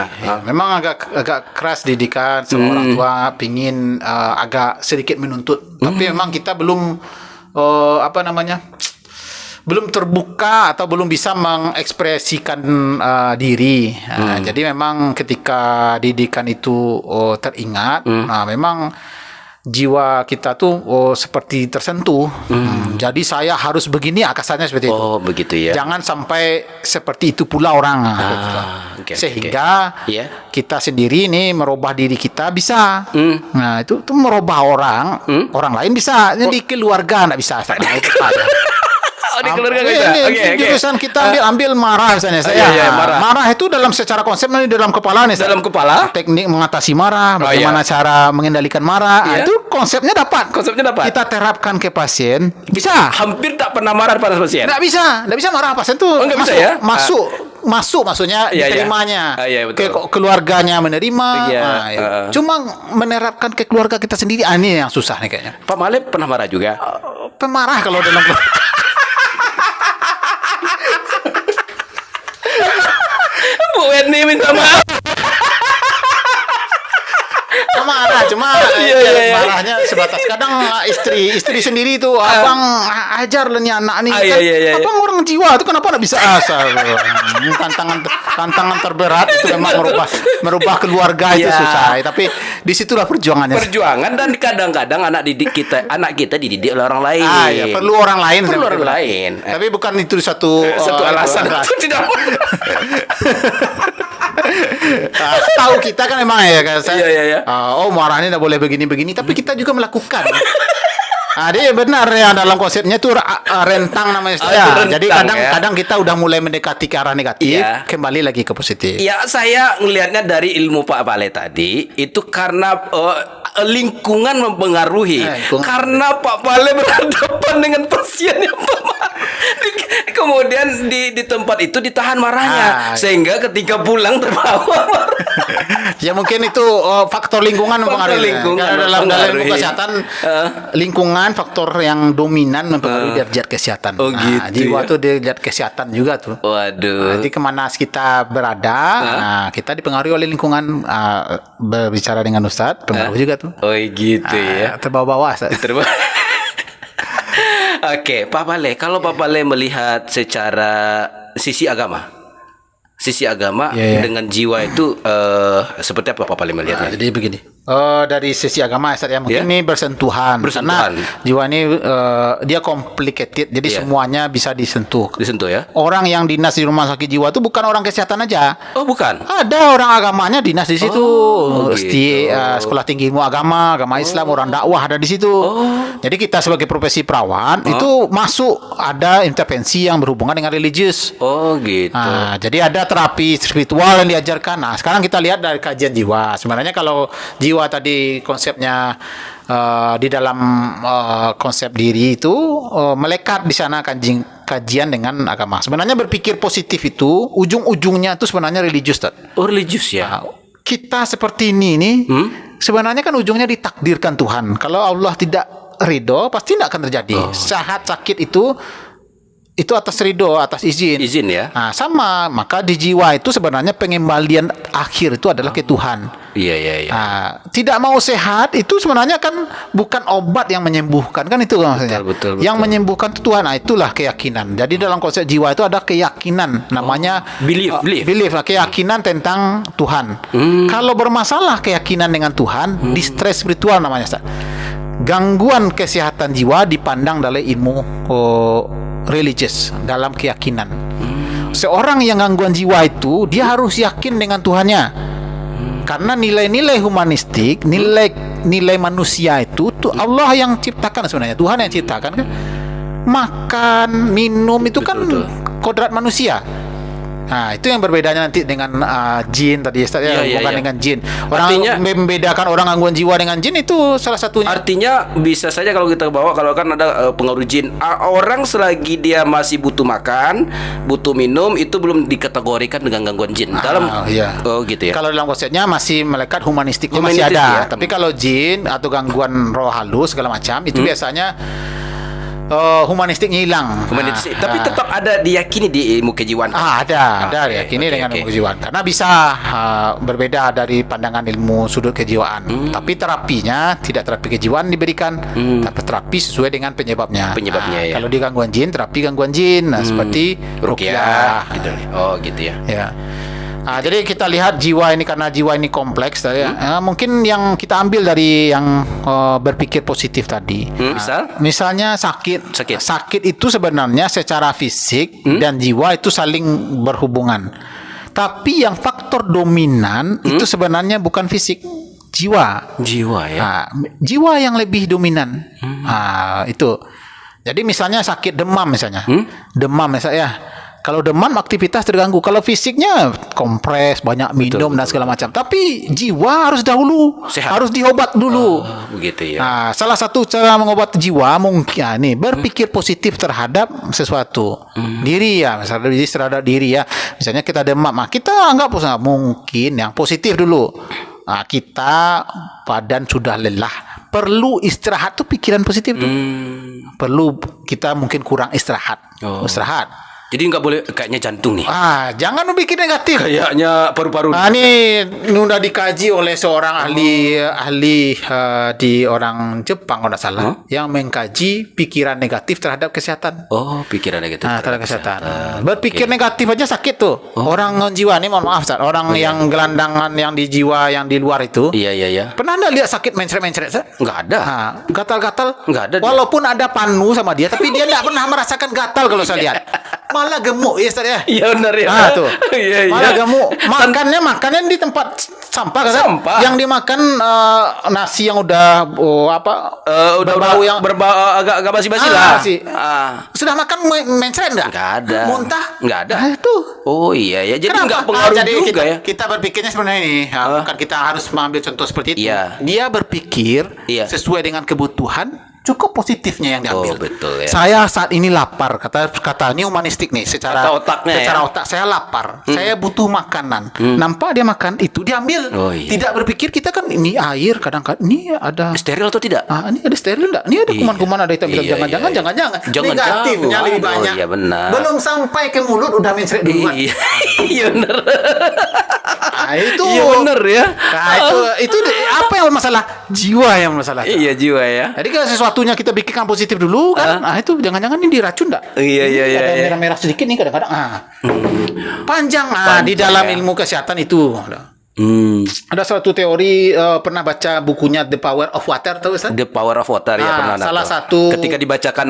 Memang agak keras didikan semua orang tua pingin agak sedikit menuntut. Tapi memang kita belum belum terbuka atau belum bisa mengekspresikan diri. Jadi memang ketika didikan itu teringat, memang jiwa kita tuh seperti tersentuh. Jadi saya harus begini, kasarnya seperti itu. Oh, begitu ya. Jangan sampai seperti itu pula orang. Sehingga kita sendiri ini merubah diri kita bisa. Nah, itu merubah orang lain bisa. Jadi keluarga enggak bisa. Nah, itu di keluarga kita. Jurusan kita ambil marah misalnya saya. Marah itu secara konsep di dalam kepala nih. Dalam kepala. Teknik mengatasi marah, bagaimana cara mengendalikan marah. Itu konsepnya dapat. Kita terapkan ke pasien. Bisa. Hampir tak pernah marah pada pasien. Enggak bisa marah pasien tuh. Enggak bisa ya? Masuk maksudnya diterimanya. Ke keluarganya menerima. Cuma menerapkan ke keluarga kita sendiri ini yang susah nih kayaknya. Pak Pale pernah marah juga? Pemarah kalau dalam Bu Weni minta maaf. Marah cuma marahnya sebatas kadang istri sendiri itu abang ajar lah nih anak nih abang orang jiwa itu kenapa nggak bisa asal tantangan terberat itu memang merubah keluarga itu susah tapi disitulah perjuangan dan kadang-kadang anak kita dididik oleh orang lain perlu orang lain tapi bukan itu satu alasan itu tidak tahu kita kan emang ya kan marahnya tidak boleh begini tapi kita juga melakukan. Dia benar ya dalam konsepnya itu rentang namanya jadi kadang kita udah mulai mendekati ke arah negatif kembali lagi ke positif. Ya saya melihatnya dari ilmu Pak Pale tadi itu karena lingkungan mempengaruhi. Karena Pak Pale berhadapan dengan pasien yang kemudian di tempat itu ditahan marahnya sehingga ketika pulang terbawa ya mungkin itu faktor lingkungan mempengaruhi. Dalam ilmu kesehatan lingkungan faktor yang dominan mempengaruhi derajat kesehatan. Jiwa itu derajat kesehatan juga tuh. Waduh. Nanti kemana kita berada, kita dipengaruhi oleh lingkungan. Berbicara dengan Ustadz, pengaruh juga tuh. Oh gitu ya. Terbawa-bawa. Oke, Pak Pale, kalau Pak Pale melihat secara sisi agama dengan jiwa itu seperti apa Pak Pale melihatnya? Jadi begini. Dari sisi agama Ustaz ya, mungkin ini bersentuhan. Karena jiwa ini dia complicated, jadi semuanya bisa disentuh ya. Orang yang dinas di rumah sakit jiwa itu bukan orang kesehatan aja. Oh, bukan. Ada orang agamanya dinas di situ. Sekolah tinggi ilmu agama Islam, orang dakwah ada di situ. Jadi kita sebagai profesi perawat itu masuk ada intervensi yang berhubungan dengan religius. Oh, gitu. Jadi ada terapi spiritual yang diajarkan. Nah, sekarang kita lihat dari kajian jiwa. Sebenarnya kalau jiwa tadi konsepnya di dalam konsep diri itu melekat di sana kajian dengan agama. Sebenarnya berpikir positif itu ujung-ujungnya itu sebenarnya religius. Oh, religius ya. Kita seperti ini nih sebenarnya kan ujungnya ditakdirkan Tuhan. Kalau Allah tidak ridho pasti tidak akan terjadi. Sehat sakit itu atas ridho, atas izin ya. Nah, sama, maka di jiwa itu sebenarnya pengembalian akhir itu adalah ke Tuhan. Iya. Nah, tidak mau sehat itu sebenarnya kan bukan obat yang menyembuhkan, kan itu maksudnya. Betul. Yang menyembuhkan itu Tuhan. Nah, itulah keyakinan. Jadi dalam konsep jiwa itu ada keyakinan, namanya belief, keyakinan tentang Tuhan. Kalau bermasalah keyakinan dengan Tuhan, distress spiritual namanya, Ustaz. Gangguan kesehatan jiwa dipandang dalam ilmu religius, dalam keyakinan. Seorang yang gangguan jiwa itu dia harus yakin dengan Tuhannya. Karena nilai-nilai humanistik, nilai manusia itu Allah yang ciptakan sebenarnya, Tuhan yang ciptakan kan. Makan, minum itu kan kodrat manusia. Nah, itu yang berbedanya nanti dengan jin tadi bukan dengan jin. Orang membedakan orang gangguan jiwa dengan jin itu salah satunya. Artinya bisa saja kalau kita bawa, kalau kan ada pengaruh jin, orang selagi dia masih butuh makan, butuh minum, itu belum dikategorikan dengan gangguan jin. Oh gitu ya. Kalau dalam konsepnya masih melekat humanistiknya masih ada. Tapi kalau jin atau gangguan roh halus segala macam itu biasanya humanistiknya hilang. Tapi tetap ada diyakini di ilmu kejiwaan. Ada diyakini dengan ilmu kejiwaan. Karena bisa berbeda dari pandangan ilmu sudut kejiwaan. Tapi terapinya tidak terapi kejiwaan diberikan, tapi terapi sesuai dengan penyebabnya. Ya. Kalau di gangguan jin, terapi gangguan jin, seperti ruqyah gitu. Oh gitu ya. Ya. Jadi kita lihat jiwa ini, karena jiwa ini kompleks tadi. Mungkin yang kita ambil dari yang berpikir positif tadi. Misalnya sakit itu sebenarnya secara fisik dan jiwa itu saling berhubungan. Tapi yang faktor dominan itu sebenarnya bukan fisik, jiwa ya. Jiwa yang lebih dominan. Itu. Jadi misalnya sakit demam misalnya. Demam misalnya. Kalau demam aktivitas terganggu. Kalau fisiknya kompres, banyak minum dan segala macam. Tapi jiwa harus dahulu sehat. Harus diobat dulu. Begitu ya. Nah, salah satu cara mengobati jiwa mungkin berpikir positif terhadap sesuatu. Diri ya, misalnya terhadap diri ya. Misalnya kita demam, kita anggap mungkin yang positif dulu. Kita badan sudah lelah, perlu istirahat tuh pikiran positif tuh. Perlu kita mungkin kurang istirahat. Istirahat. Jadi nggak boleh kayaknya jantung nih. Jangan bikin negatif. Kayaknya paru-paru. Ini sudah dikaji oleh seorang ahli di orang Jepang kalau tidak salah, yang mengkaji pikiran negatif terhadap kesehatan. Pikiran negatif terhadap kesehatan. Berpikir negatif aja sakit tuh. Orang jiwa ini, mohon maaf Ustaz, orang yang gelandangan yang di jiwa yang di luar itu. Iya. Pernah Anda lihat sakit mencret-mencret? Nggak ada. Gatal-gatal? Nggak ada. Walaupun ada panu sama dia, tapi dia tidak pernah merasakan gatal kalau saya lihat. Malah gemuk ya Ustaz ya. Iya benar ya. Tuh. Malah gemuk. Makannya di tempat sampah kan? Sampah. Yang dimakan nasi yang udah berbau yang berbau agak basi-basi lah. Sudah makan mencret enggak? Enggak ada. Muntah? Enggak ada. Itu. Oh iya ya. Jadi enggak pengaruh juga ya. Kita berpikirnya sebenarnya ini, bukan kita harus mengambil contoh seperti itu. Iya. Dia berpikir sesuai dengan kebutuhan. Cukup positifnya yang diambil. Betul ya. Saya saat ini lapar, kata ini humanistik nih, secara otak saya lapar. Saya butuh makanan. Nampak dia makan itu diambil. Tidak berpikir kita kan ini air, kadang-kadang ini ada steril atau tidak? Ini ada steril enggak? Ini ada kuman-kuman, ada hitam. Jangan. Negatifnya lebih banyak. Iya benar. Belum sampai ke mulut udah mencret duluan. Iya benar. Itu. Iya benar ya. Itu apa yang masalah? Jiwa yang masalah. Iya jiwa ya. Jadi kalau sesuatunya kita pikirkan positif dulu kan, itu jangan-jangan ini diracun enggak? Iya. Ada merah-merah sedikit nih kadang-kadang. Panjang di dalam ilmu kesehatan itu. Ada suatu teori, pernah baca bukunya The Power of Water, tahu Ustaz? The Power of Water ya pernah. Salah satu ketika dibacakan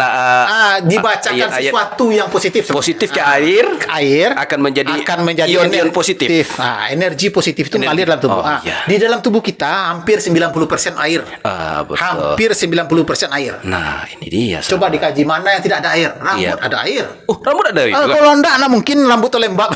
dibacakan sesuatu yang positif. Positif ke air akan menjadi ion-ion positif. Energi positif itu mengalir dalam tubuh. Di dalam tubuh kita hampir 90% air. Betul. Hampir 90% air. Nah, ini dia. Coba dikaji mana yang tidak ada air. Rambut ada air. Rambut ada air juga. Kalau enggak, mungkin rambut lembab.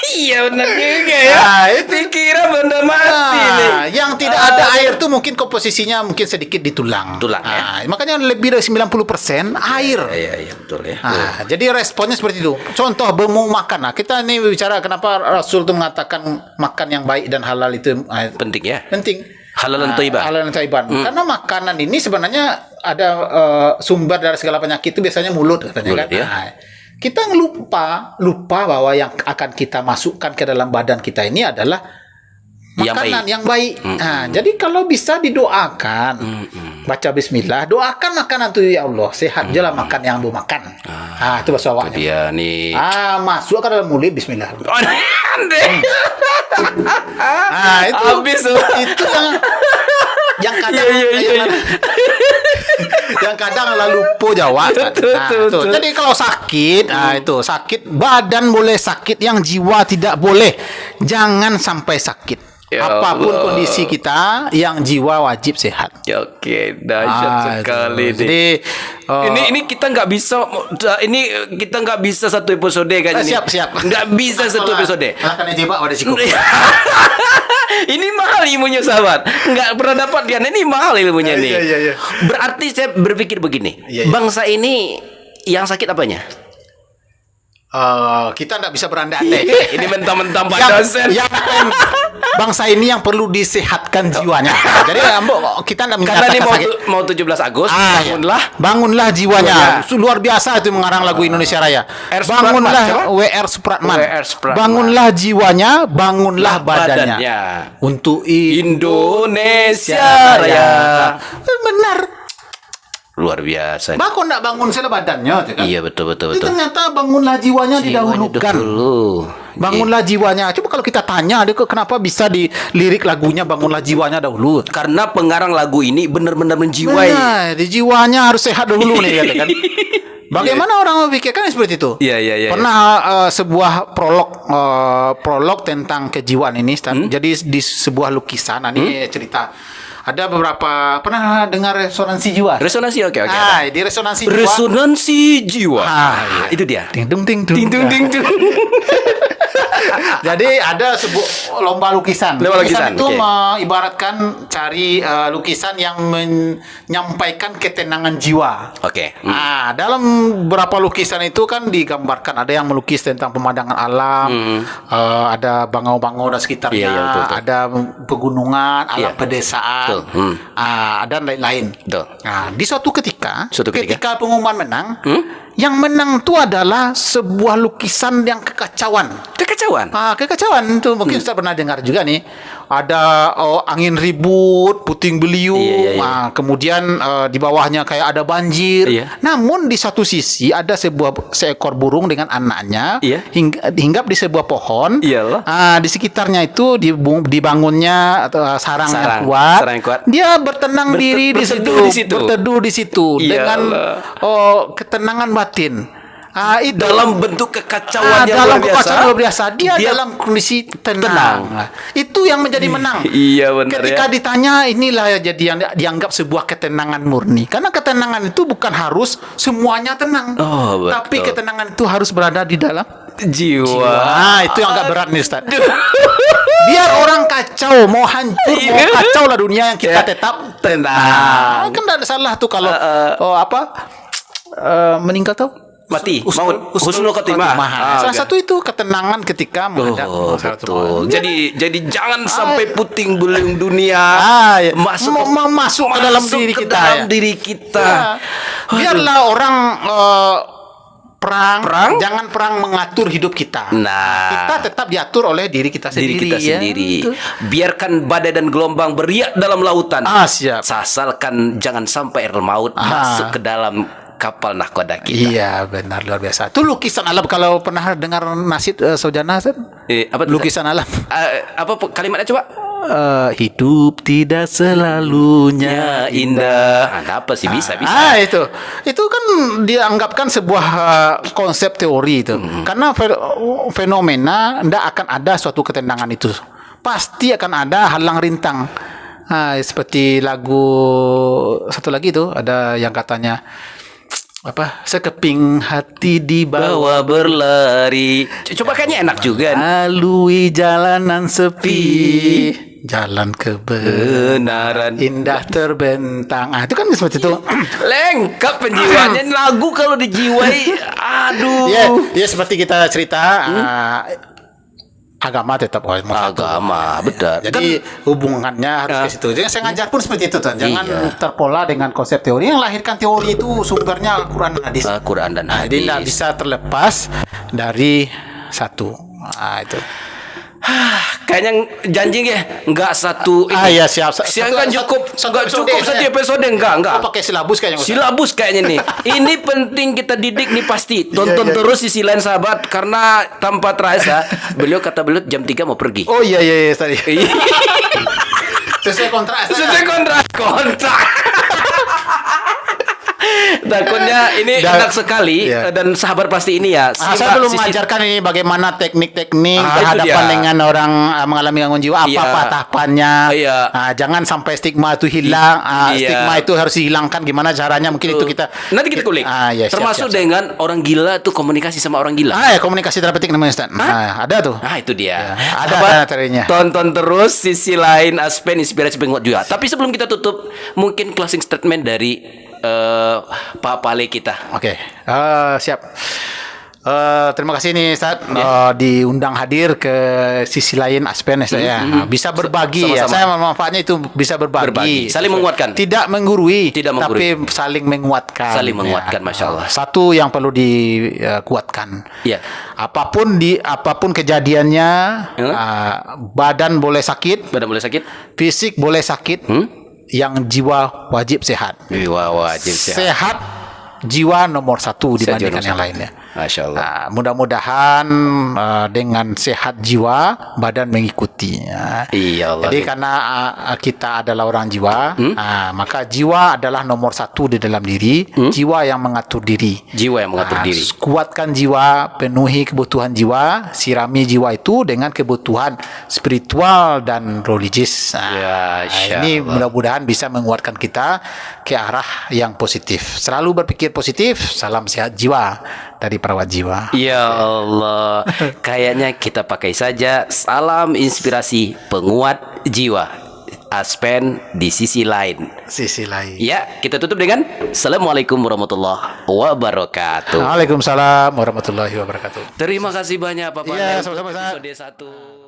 Iya benar juga ya. Dikira benda mati nih. Yang tidak ada air tuh mungkin komposisinya mungkin sedikit di tulang. Ya. Makanya lebih dari 90% air. Iya betul ya. Jadi responnya seperti itu. Contoh mau makan. Kita ini bicara kenapa Rasul tuh mengatakan makan yang baik dan halal itu penting ya. Penting. Halalan thayyiban. Karena makanan ini sebenarnya ada sumber dari segala penyakit itu biasanya mulut katanya kan. Ya. Kita lupa bahwa yang akan kita masukkan ke dalam badan kita ini adalah makanan yang baik. Jadi kalau bisa didoakan, baca bismillah, doakan makanan itu ya Allah, sehat jelah makan yang bu makan. Itu bahasa awaknya. Dia nih. Masuk ke dalam mulut bismillah. Itu habis itu yang kadang yang kadang lalu lupa jawab. Jadi kalau sakit, itu sakit badan boleh sakit, yang jiwa tidak boleh. Jangan sampai sakit. Apapun kondisi kita, yang jiwa wajib sehat. Oke, dahsyat sekali. Jadi ini kita nggak bisa. Ini kita nggak bisa satu episode kan ini. Siap. Nggak bisa satu episode. Akan jebak pada siku. Ini mahal ilmunya sahabat. Nggak pernah dapat dia. Ini mahal ilmunya nih. Iya. Berarti saya berpikir begini. Bangsa ini yang sakit apanya? Kita tidak bisa berandai-andai. Ini mentang-mentang Pak dosen. Bangsa ini yang perlu disehatkan jiwanya. Jadi kita tidak karena ini mau 17 Agustus. Bangunlah jiwanya. Luar biasa itu mengarang lagu Indonesia Raya. Bangunlah WR Supratman. Bangunlah jiwanya, bangunlah badannya. Untuk Indonesia Raya. Benar. Luar biasa. Bahkan nak bangun sila badannya, kan? Iya betul. Ternyata bangunlah jiwanya didahulukan. Bangunlah jiwanya. Coba kalau kita tanya, dia kenapa bisa di lirik lagunya bangunlah jiwanya dahulu? Karena pengarang lagu ini benar-benar menjiwai. Di jiwanya harus sehat dahulu nih, katakan. Bagaimana orang memikirkan seperti itu? Iya. Pernah sebuah prolog tentang kejiwaan ini. Jadi di sebuah lukisan, ini cerita. Ada beberapa, pernah dengar resonansi jiwa? Resonansi, oke. Di resonansi jiwa. Resonansi jiwa. Itu dia. Ting tung. Jadi ada sebuah lomba lukisan. Lukisan itu mengibaratkan cari lukisan yang menyampaikan ketenangan jiwa. Oke. Dalam beberapa lukisan itu kan digambarkan, ada yang melukis tentang pemandangan alam, ada bangau-bangau dan sekitarnya, betul. ada pegunungan, alam pedesaan, dan lain-lain. Di suatu ketika pengumuman menang, yang menang itu adalah sebuah lukisan yang kekacauan. Kekacauan itu mungkin Ustaz pernah dengar juga nih. Ada angin ribut, puting beliung, kemudian di bawahnya kayak ada banjir. Namun di satu sisi ada seekor burung dengan anaknya hinggap di sebuah pohon. Di sekitarnya itu dibangunnya sarang yang kuat. Dia bertenang diri di situ, berteduh di situ dengan ketenangan batin. Itu dalam bentuk kekacauan yang luar biasa. Dia dalam kondisi tenang. Itu yang menjadi menang. Iya benar. Ketika ditanya, inilah jadi yang dianggap sebuah ketenangan murni. Karena ketenangan itu bukan harus semuanya tenang. Tapi ketenangan itu harus berada di dalam jiwa. Itu yang agak berat nih Ustaz. Biar orang kacau, mau hancur, mau kacau lah dunia, yang kita tetap tenang. Kan tidak ada salah tuh kalau meninggal tuh mati, husnul khotimah. Salah satu itu ketenangan ketika menghadap betul. Jadi jangan sampai puting beliung dunia masuk ke dalam diri kita. Biarlah orang perang, jangan perang mengatur hidup kita. Kita tetap diatur oleh diri kita sendiri. Biarkan badai dan gelombang beriak dalam lautan. Siap. Asalkan jangan sampai air maut masuk ke dalam kapal nahkoda kita. Iya, benar, luar biasa. Itu lukisan alam, kalau pernah dengar nasid Sojana, Ustaz? Apa tuh, lukisan alam. Apa kalimatnya coba? Hidup tidak selalunya indah. Apa sih, bisa. Itu kan dianggapkan sebuah konsep teori itu. Karena fenomena tidak akan ada suatu ketenangan itu. Pasti akan ada halang rintang. Seperti lagu satu lagi itu ada yang katanya apa, sekeping hati dibawa berlari. Coba kayaknya enak juga. Lalui jalanan sepi, jalan kebenaran indah terbentang. Itu kan seperti itu. Lengkap penjiwaannya lagu kalau dijiwai. Aduh. Ya seperti kita cerita. Agama tetap agama, betul. Jadi hubungannya harus ke situ. Jadi saya ngajar pun seperti itu, jangan terpola dengan konsep teori. Yang lahirkan teori itu sumbernya Al-Quran dan Hadis. Al-Quran dan Hadis. Jadi tidak bisa terlepas dari satu. Itu. Kayaknya janji ya, enggak satu ini. Iya, siap. Siang kan cukup satu episode enggak. Pakai silabus kayaknya. Silabus kayaknya nih. Ini penting kita didik nih pasti. Tonton terus Sisi Lain Sahabat, karena tanpa terasa beliau jam 3 mau pergi. Oh iya tadi. Sesuai kontrak. Takutnya ini enak sekali dan sahabat pasti ini ya. Saya belum mengajarkan ini bagaimana teknik-teknik berhadapan dengan orang mengalami gangguan jiwa, apa tahapannya. Jangan sampai stigma itu hilang. Stigma itu harus dihilangkan. Gimana caranya? Mungkin itu kita nanti kita kulik. Termasuk dengan orang gila tuh, komunikasi sama orang gila. Komunikasi terapeutik namanya, Ustaz. Ada tuh. Itu dia. Ada materinya. Tonton terus Sisi Lain Aspen, inspirasi penguat jiwa. Tapi sebelum kita tutup, mungkin closing statement dari Pak Pale kita. Oke. Siap. Terima kasih nih Ustaz, diundang hadir ke Sisi Lain Aspen ya. Bisa berbagi. Sama-sama. Saya manfaatnya itu bisa berbagi. Saling menguatkan. Tidak menggurui, tapi saling menguatkan. Masya Allah. Satu yang perlu dikuatkan. Iya. Apapun kejadiannya, badan boleh sakit, fisik boleh sakit, yang jiwa wajib sehat. Sehat jiwa nomor 1 dibandingkan yang lainnya. Masya Allah. Mudah-mudahan dengan sehat jiwa, badan mengikuti. Iya Allah. Jadi karena kita adalah orang jiwa, maka jiwa adalah nomor 1 di dalam diri. Jiwa yang mengatur diri. Kuatkan jiwa, penuhi kebutuhan jiwa, sirami jiwa itu dengan kebutuhan spiritual dan religius. Ini mudah-mudahan bisa menguatkan kita ke arah yang positif. Selalu berpikir positif. Salam sehat jiwa dari perawat jiwa. Ya Allah. Kayaknya kita pakai saja salam inspirasi penguat jiwa. Aspen di Sisi Lain. Ya, kita tutup dengan Assalamualaikum warahmatullahi wabarakatuh. Waalaikumsalam warahmatullahi wabarakatuh. Terima kasih banyak Pak Pale. Sama-sama. Episode 1.